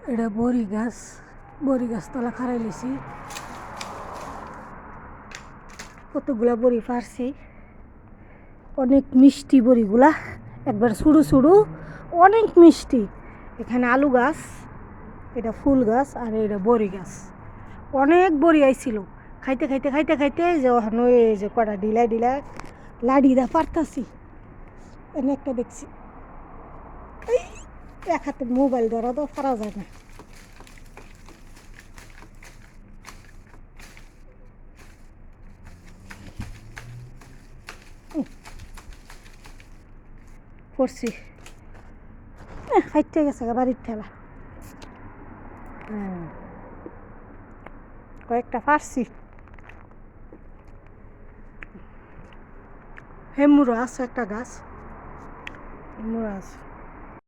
এটা বড়ি গাছ তলা খারাই লিছি কতগুলা বড়ি পারছি অনেক মিষ্টি বড়িগুলা একবার শুরু শুরু অনেক মিষ্টি এখানে আলু গাছ এটা ফুল গাছ আর এটা বড়ি গাছ অনেক বড়ি আইছিল খাইতে খাইতে খাইতে খাইতে যে এই যে কটা ঢিলা ঢিলা লাড়িরা পারতাছি এনে একটা দেখছি এক হাতে মোবাইল ধরা তো পারা যায় না করছি খাইতে গেছে বাড়ির ঠেলা কয়েকটা পারছি হেমুরো আছে একটা গাছ হেমুরো আছে